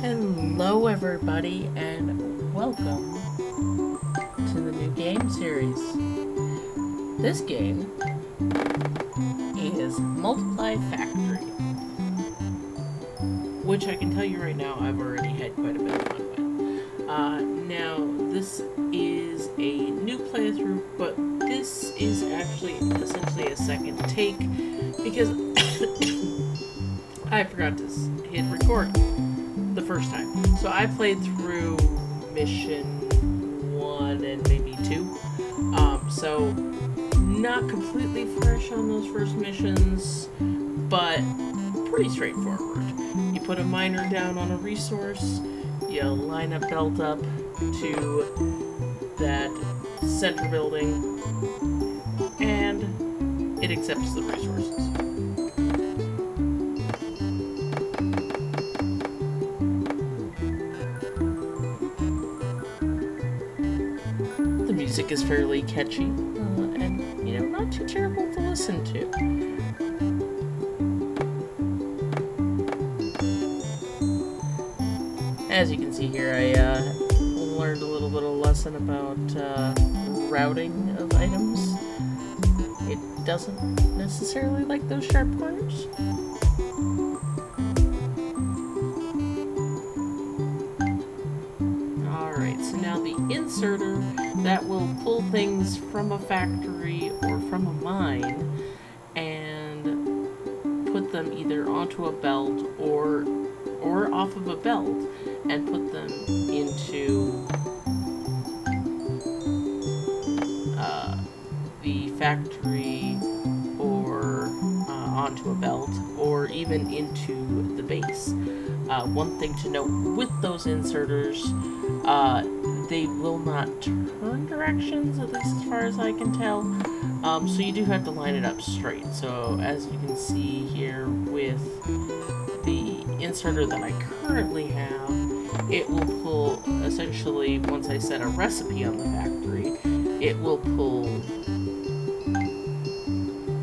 Hello, everybody, and welcome to the new game series. This game is Multiply Factory, which I can tell you right now I've already had quite a bit of fun with. Now, this is a new playthrough, but this is actually essentially a second take because I forgot to hit record the first time. So I played through mission 1 and maybe 2. So not completely fresh on those first missions, but pretty straightforward. You put a miner down on a resource, you line a belt up to that center building, and it accepts the resources. The music is fairly catchy, and, not too terrible to listen to. As you can see here, I learned a little bit of lesson about routing of items. It doesn't necessarily like those sharp corners. Alright, so now the inserter that will pull things from a factory or from a mine and put them either onto a belt or off of a belt and put them into the factory or onto a belt or even into the base. One thing to note with those inserters, they will not turn directions, at least as far as I can tell. So you do have to line it up straight. So as you can see here with the inserter that I currently have, it will pull, essentially, once I set a recipe on the factory, it will pull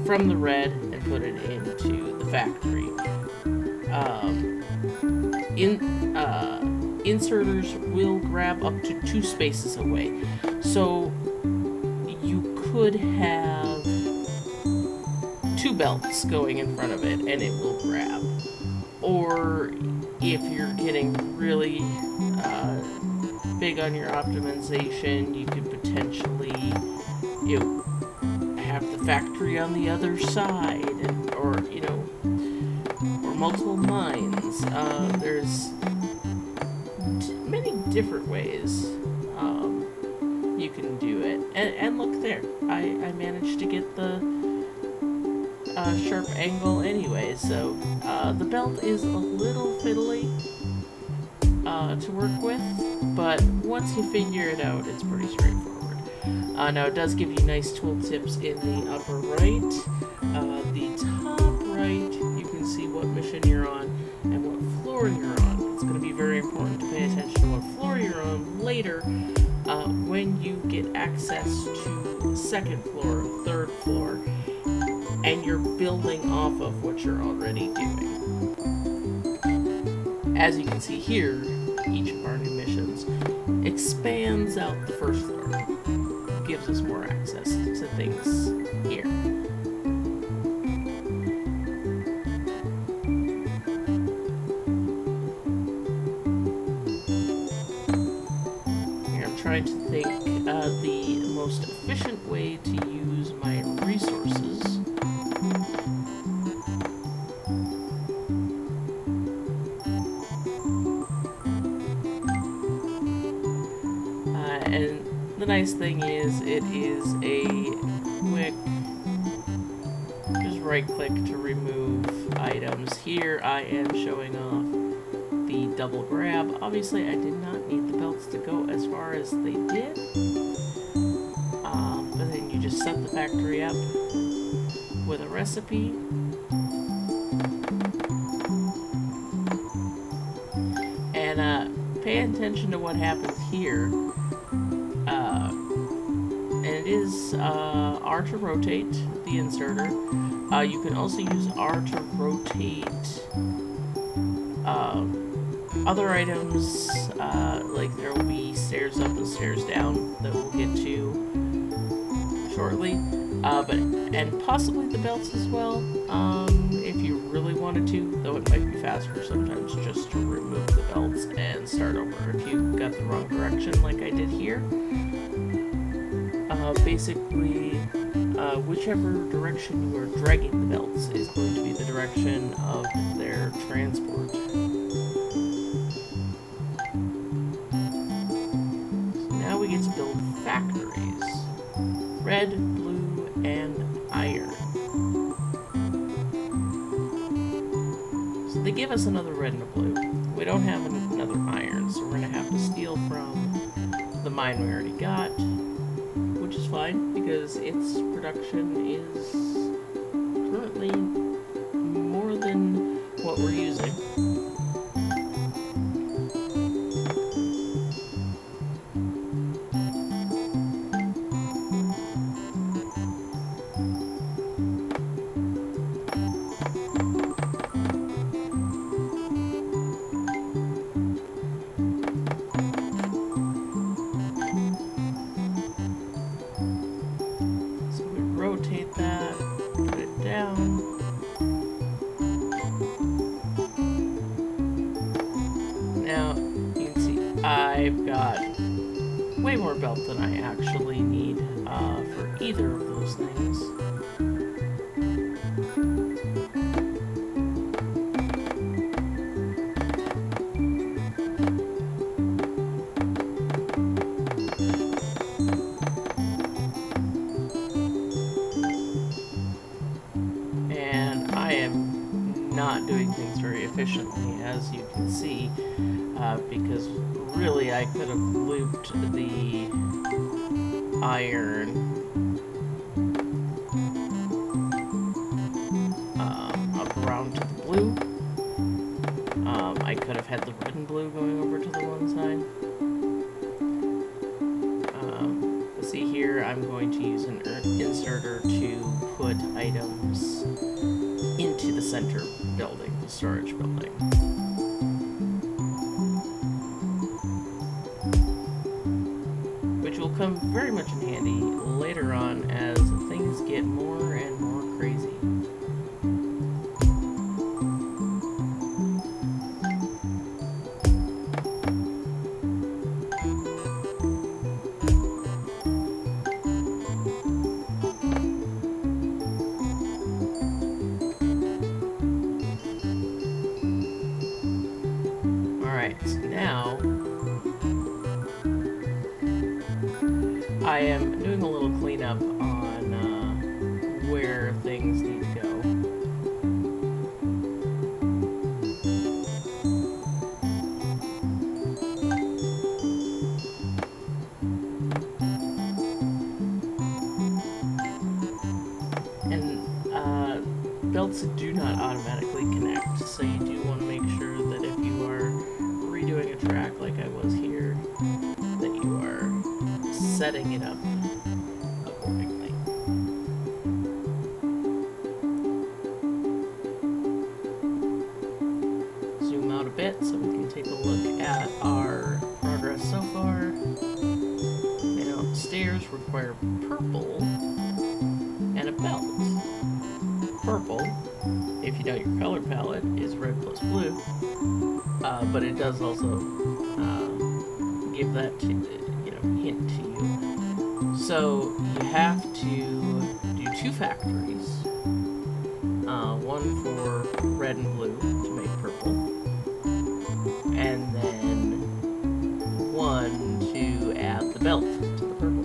from the red and put it into the factory. Inserters will grab up to 2 spaces away. So you could have 2 belts going in front of it and it will grab. Or if you're getting really big on your optimization, you could potentially have the factory on the other side, or multiple mines. There's many different ways you can do it. And look there, I managed to get the sharp angle anyway, so the belt is a little fiddly to work with, but once you figure it out, it's pretty straightforward. Now it does give you nice tool tips in the upper right. The top right, you can see what mission you're on and what floor you're on. It's going to be very important to pay attention to what floor you're on later when you get access to the 2nd floor, 3rd floor, and you're building off of what you're already doing. As you can see here, each of our new missions expands out the 1st floor, gives us more access to things here. Here I'm trying to think the most efficient way to use my resources. And the nice thing is, it is a quick, just right click to remove items. Here I am showing off the double grab. Obviously I did not need the belts to go as far as they did. But then you just set the factory up with a recipe. And pay attention to what happens here. And it is R to rotate the inserter. You can also use R to rotate Other items, like there will be stairs up and stairs down that we'll get to shortly. And possibly the belts as well, if you really wanted to, though it might be faster sometimes just to remove the belts and start over if you got the wrong direction like I did here. Basically, whichever direction you are dragging the belts is going to be the direction of their transport. So now we get to build factories. Red, blue, and iron. So they give us another red and a blue. We don't have another iron, so we're going to have to steal from the mine we already got, which is fine because its production is currently more than what we're using. Rotate that, put it down. Now, you can see I've got way more belt than I actually need for either of those things. Not doing things very efficiently, as you can see, because really I could have looped the iron up around to the blue. I could have had the red and blue going over to the one side. See here, I'm going to use an inserter to put items into the center building, the storage building. Which will come very much in handy later on as things get more and more crazy. Now, I am doing a little cleanup on where things need to go. And belts do not automatically connect, so you do want to make sure that if you are redoing a track like I was here, that you are setting it up accordingly. Zoom out a bit so we can take a look at our progress so far. Now, stairs require purple and a belt. Purple, if you know your color palette, is red plus blue. But it does also give that hint to you. So you have to do two factories, one for red and blue to make purple, and then one to add the belt to the purple.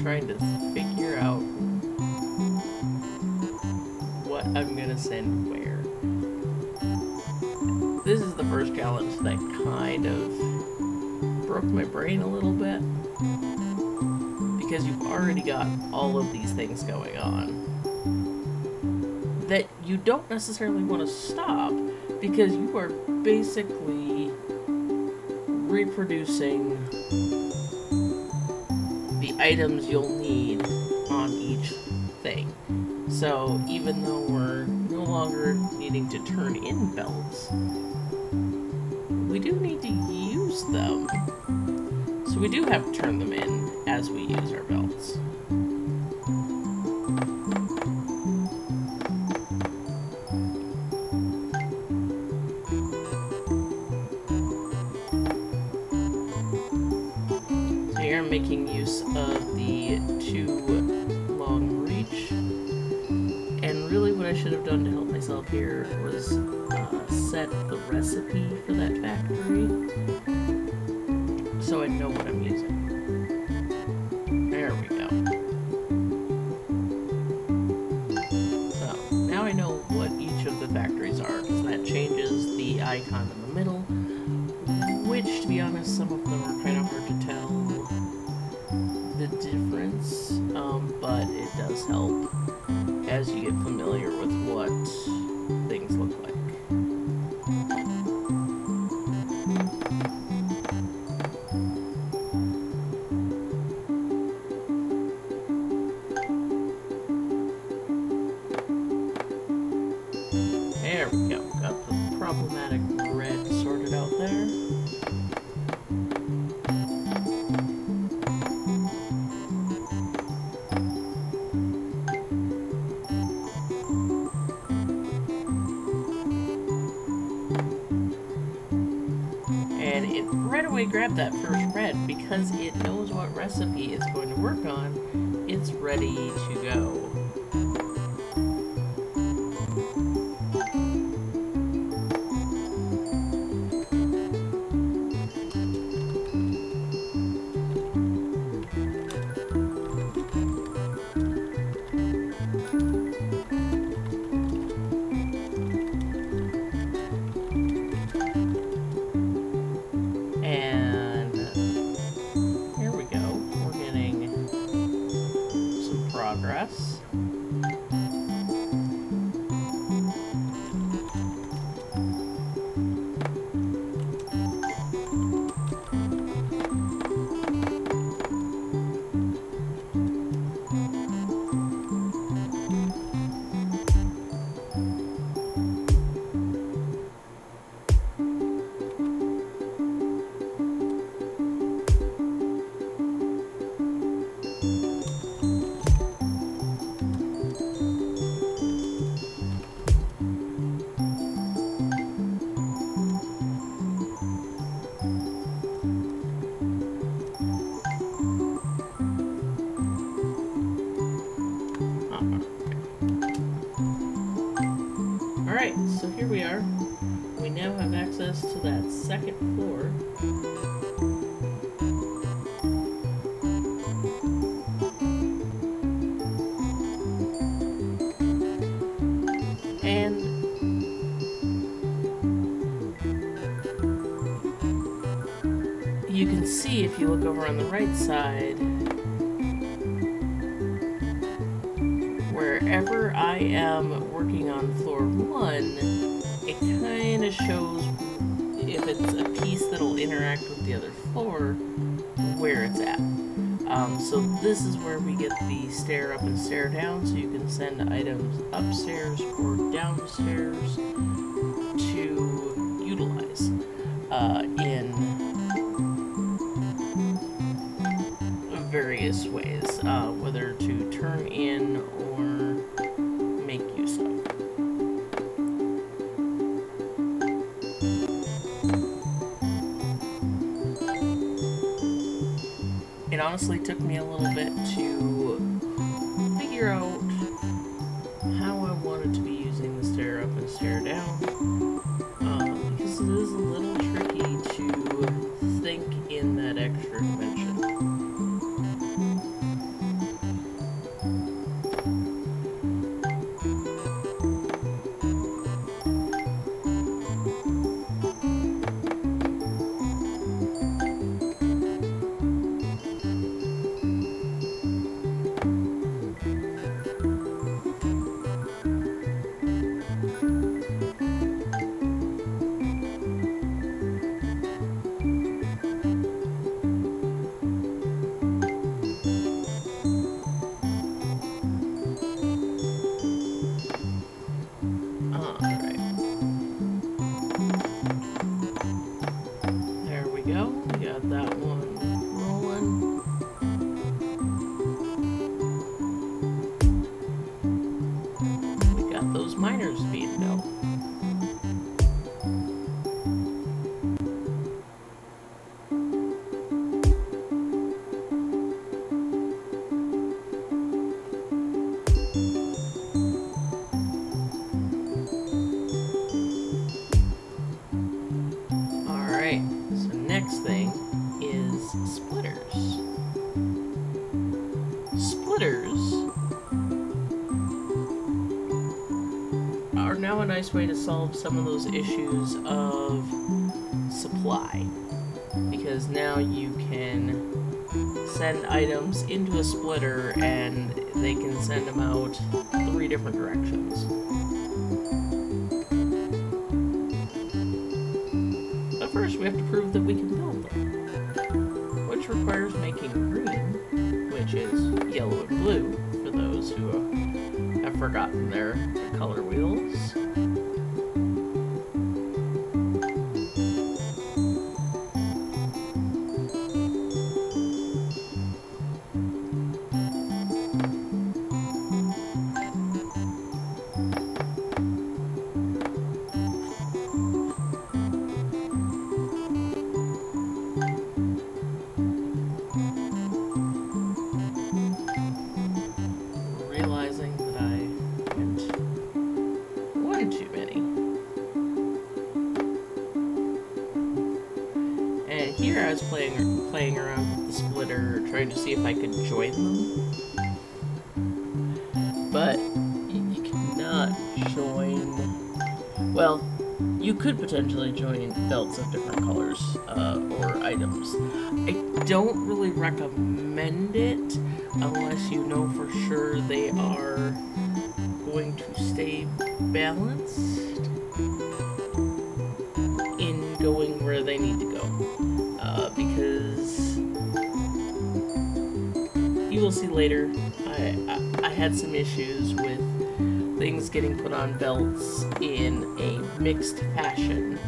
Trying to figure out what I'm gonna send where. This is the first challenge that kind of broke my brain a little bit, because you've already got all of these things going on. that you don't necessarily want to stop because you are basically reproducing the items you'll need on each thing. So even though we're no longer needing to turn in belts, we do need to use them. So we do have to turn them in as we use our belts. So here I'm making use of the 2 long reach. And really what I should have done to help myself here was set the recipe for that factory so I know what I'm using. There we go. So now I know what each of the factories are, because that changes the icon in the middle, which, to be honest, some of them are kind of hard to tell the difference, but it does help as you get familiar with what things look like. There we go. Got the problematic red sorted out there. And it right away grabbed that first red because it knows what recipe it's going to work on. It's ready to go. And here we go. We're getting some progress. Alright, so here we are. We now have access to that second floor. And you can see, if you look over on the right side, wherever I am working on floor 1, it kind of shows if it's a piece that'll interact with the other floor, where it's at. So this is where we get the stair up and stair down, so you can send items upstairs or downstairs to utilize in various ways, whether to turn in or make use of. It honestly took me a little bit to figure out how I wanted to be using the stair up and stair down, because it is a little tricky to think in that extra dimension. next thing is splitters. Splitters are now a nice way to solve some of those issues of supply, because now you can send items into a splitter and they can send them out 3 different directions. But first we have to prove that we can build them, which requires making green, which is yellow and blue for those who have forgotten their color wheels. Here I was playing around with the splitter, trying to see if I could join them. But you cannot join... Well, you could potentially join belts of different colors or items. I don't really recommend it unless you know for sure they are going to stay balanced in going where they need to go. Because you will see later, I had some issues with things getting put on belts in a mixed fashion,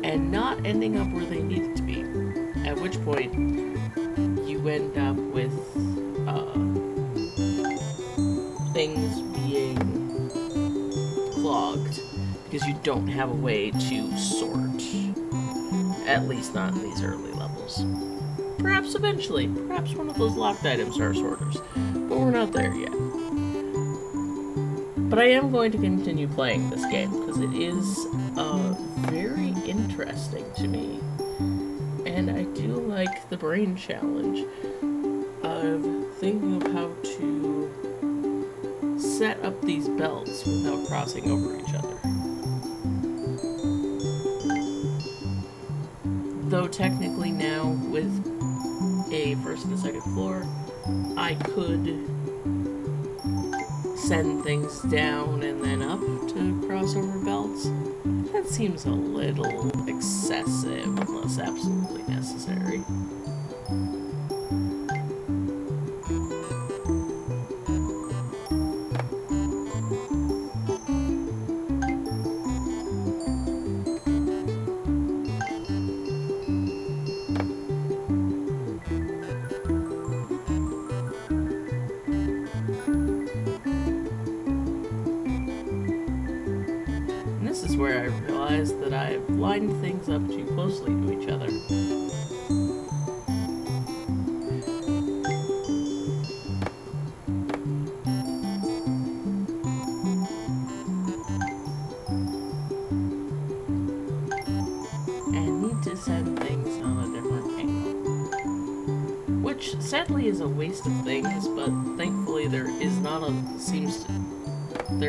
and not ending up where they needed to be, at which point you end up with things being clogged because you don't have a way to sort. At least not in these early levels. Perhaps eventually. Perhaps one of those locked items are sorters. But we're not there yet. But I am going to continue playing this game, because it is very interesting to me. And I do like the brain challenge of thinking of how to set up these belts without crossing over each other. Though technically now, with a first and a second floor, I could send things down and then up to crossover belts. That seems a little excessive unless absolutely necessary. This is where I realized that I've lined things up too closely to each other. And need to send things on a different angle. Which sadly is a waste of things, but thankfully there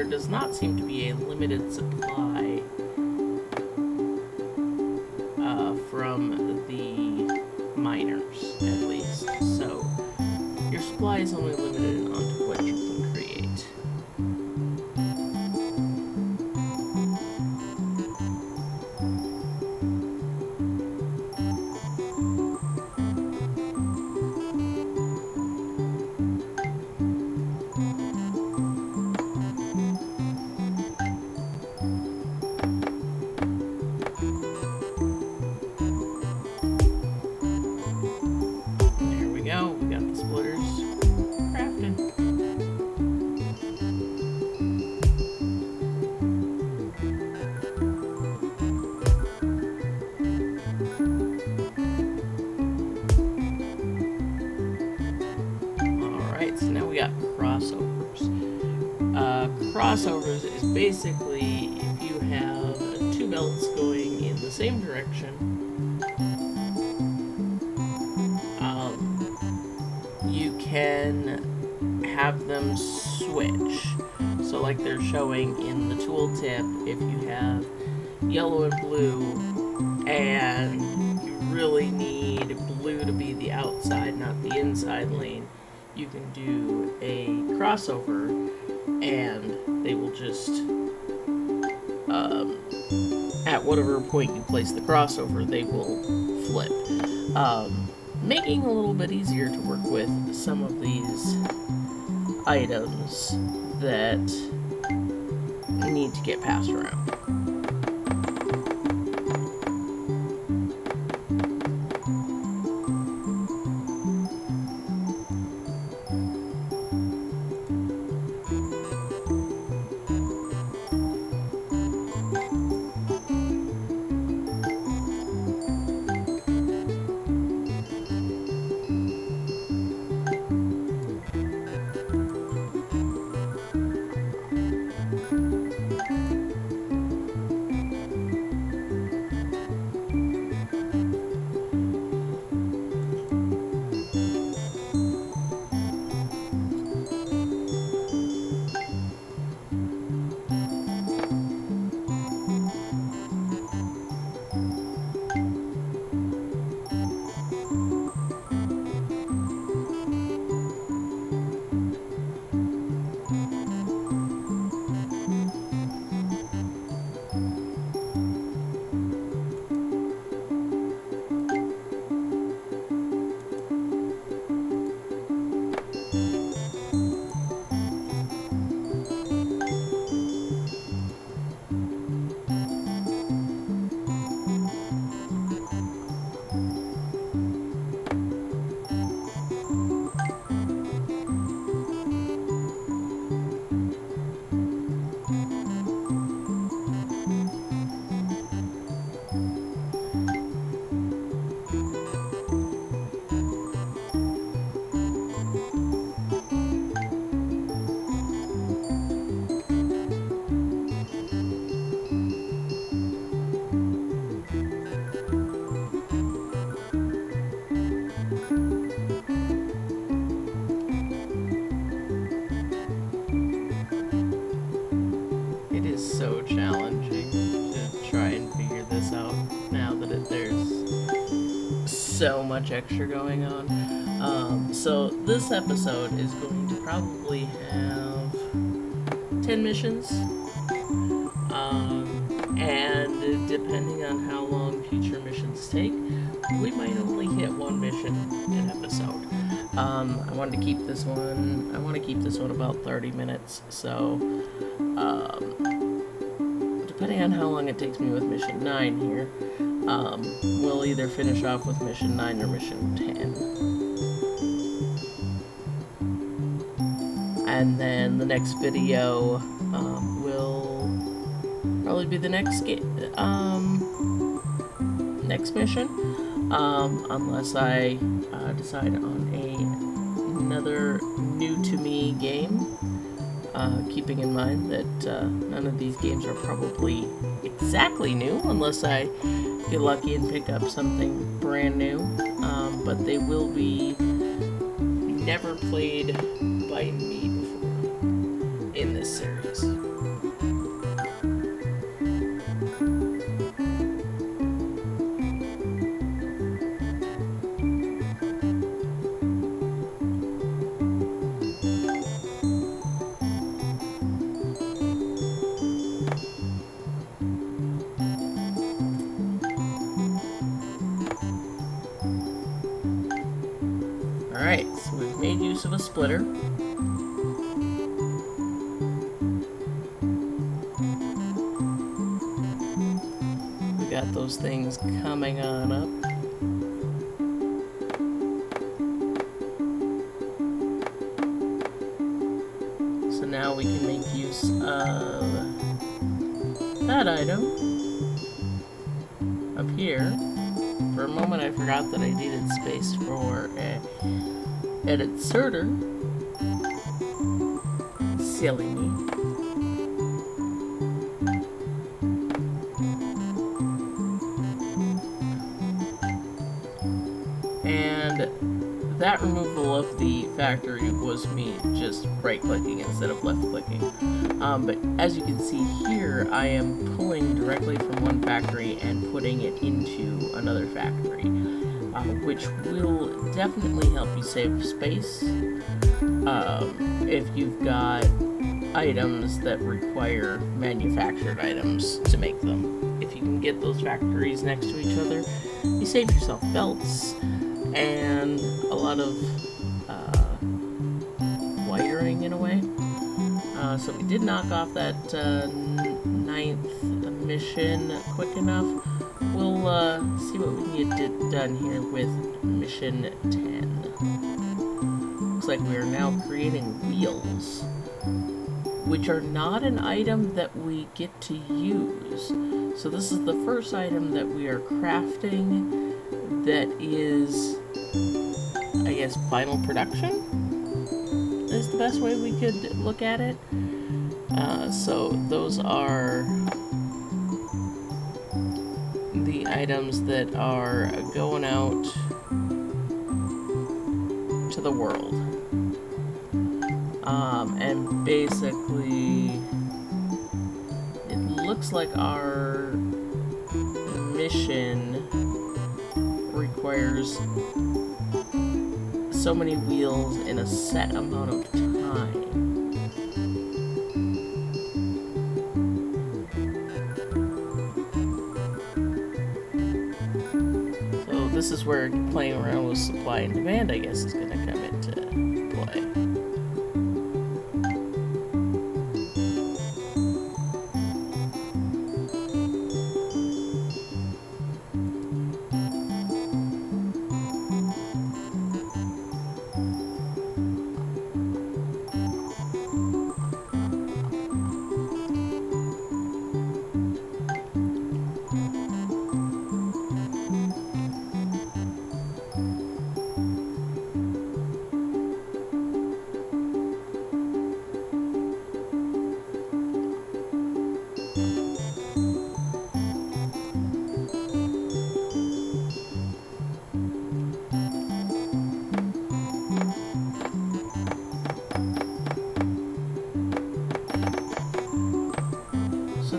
does not seem to be a limited supply from the miners, at least. So your supply is only limited onto what you can create. So now we got crossovers. Crossovers is basically if you have 2 belts going in the same direction, can have them switch. So like they're showing in the tooltip, if you have yellow and blue and you really need blue to be the outside, not the inside lane, you can do a crossover and they will just, at whatever point you place the crossover, they will flip. Making it a little bit easier to work with some of these items that need to get passed around. So challenging to try and figure this out now that there's so much extra going on. So this episode is going to probably have 10 missions, and depending on how long future missions take, we might only hit one mission an episode. I want to keep this one about 30 minutes, so depending on how long it takes me with mission 9 here, we'll either finish off with mission 9 or mission 10. And then the next video will probably be the next mission, unless I decide on another new to me game. Keeping in mind that none of these games are probably exactly new, unless I get lucky and pick up something brand new, but they will be never played by me before in this series. Alright, so we've made use of a splitter. We got those things coming on up. So now we can make use of that item up here. For a moment I forgot that I needed space for edit inserter. Silly me. And that removal of the factory was me just right-clicking instead of left-clicking. But as you can see here, I am pulling directly from one factory and putting it into another factory, which will definitely help you save space if you've got items that require manufactured items to make them. If you can get those factories next to each other, you save yourself belts and a lot of wiring in a way. So we did knock off that 9th mission quick enough. We'll see what we can get done here with mission 10. Looks like we are now creating wheels, which are not an item that we get to use. So this is the first item that we are crafting that is, I guess, final production is the best way we could look at it. So those are the items that are going out to the world. And basically, it looks like our mission requires so many wheels in a set amount of time. So this is where playing around with supply and demand, I guess, is going to come into play.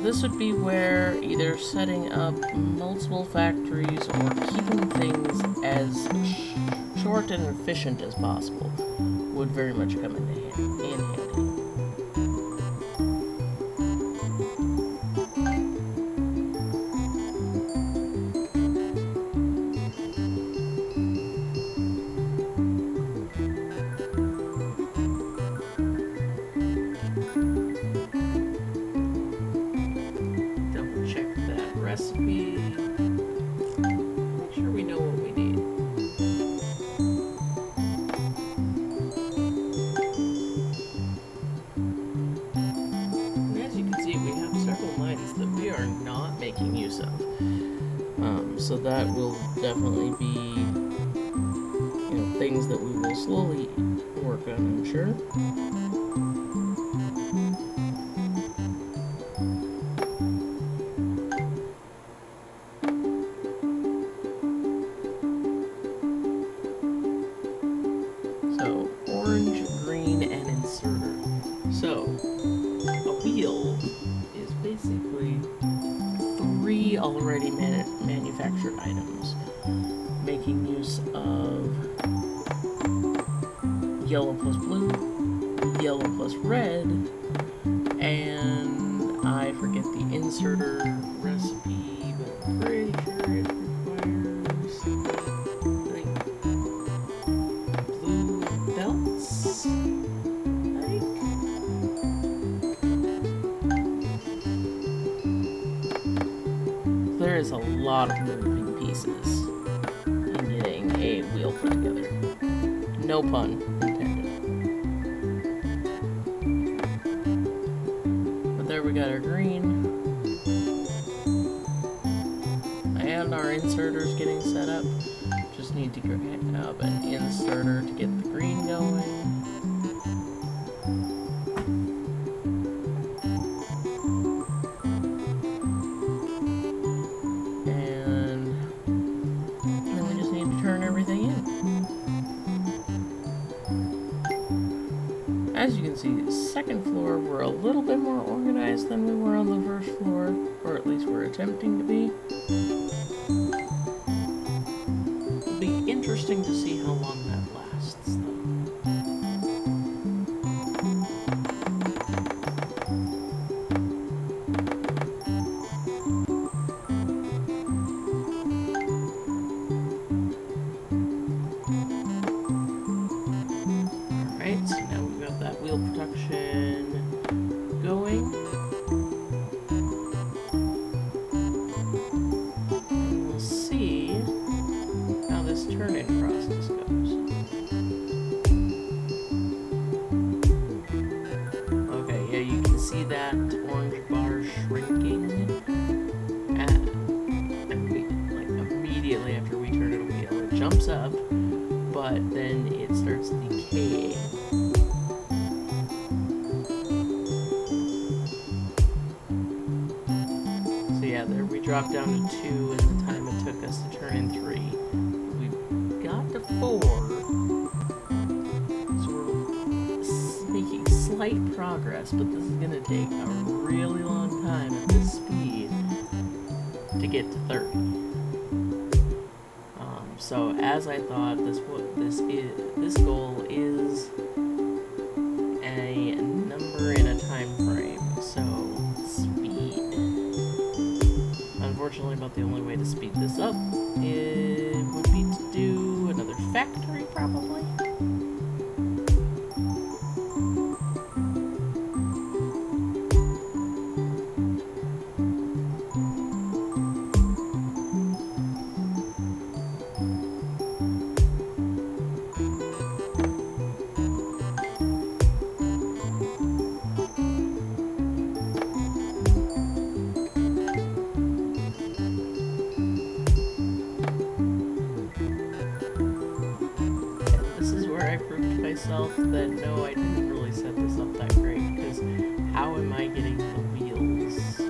This would be where either setting up multiple factories or keeping things as short and efficient as possible would very much come in handy. Recipe. Make sure we know what we need. And as you can see, we have several lines that we are not making use of. So that will definitely be, things that we will slowly work on, I'm sure. So, orange, green, and inserter. So, a wheel is basically 3 already manufactured items, making use of yellow plus blue, yellow plus red, and I forget the inserter recipe, but I'm pretty sure it requires, blue belts, There is a lot of moving pieces in getting a wheel put together. No pun intended. But there we got our green. And our inserter's getting set up. Just need to grab an inserter to get the green going. And then we just need to turn everything in. as you can see, second floor, we're a little bit more organized than we were on the first floor, or at least we're attempting to be. It'll be interesting to see how long that lasts, though. Alright, so now we've got that wheel production going. And we'll see how this turn-in process goes. Okay, yeah, you can see that orange bar shrinking immediately after we turn it a wheel. It jumps up, but then it starts decaying. So yeah, there we dropped down to 2 in the time it took us to turn in 3. We got to 4. So we're making slight progress, but this is gonna take a really long time at this speed to get to 30. So as I thought, this goal is a number in a time frame. So speed. Unfortunately, about the only way to speed this up would be to do another factory, probably. That no, I didn't really set this up that great, because how am I getting the wheels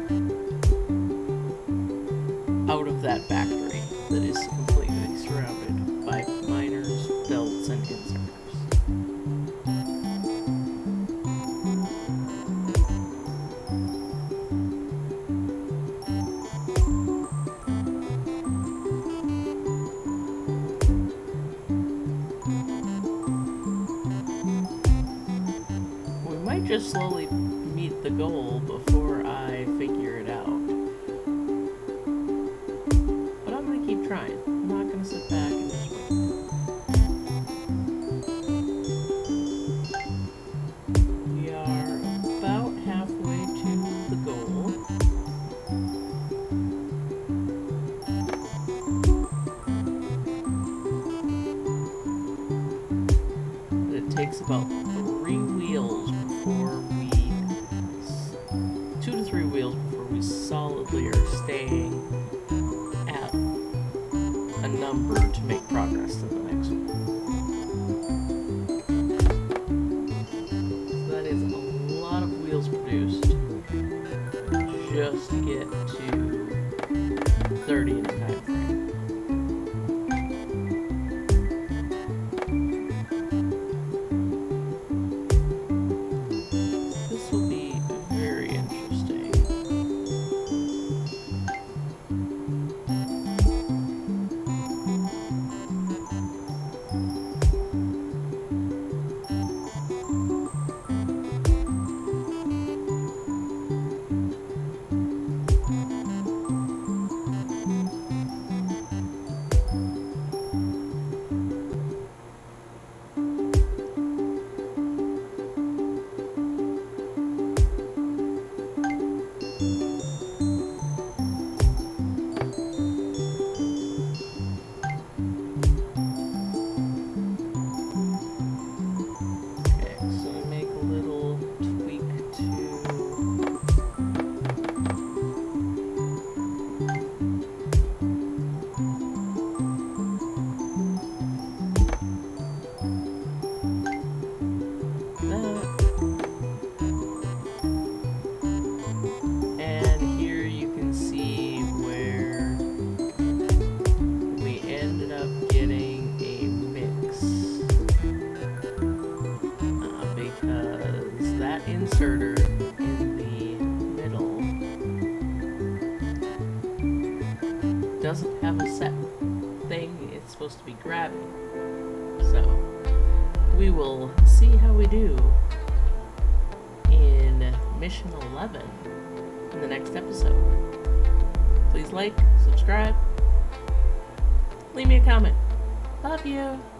out of that factory that is completely surrounded by miners, belts, and inserters? Just slowly meet the goal before I figure it out. But I'm gonna keep trying. I'm not gonna sit back and just wait. We are about halfway to the goal. It takes about 3 wheels before 2 to 3 wheels before we solidly are staying at a number to make progress to the next one. So that is a lot of wheels produced just to get to 30 in a time frame. doesn't have a set thing it's supposed to be grabbing. So we will see how we do in Mission 11 in the next episode. Please like, subscribe, leave me a comment. Love you!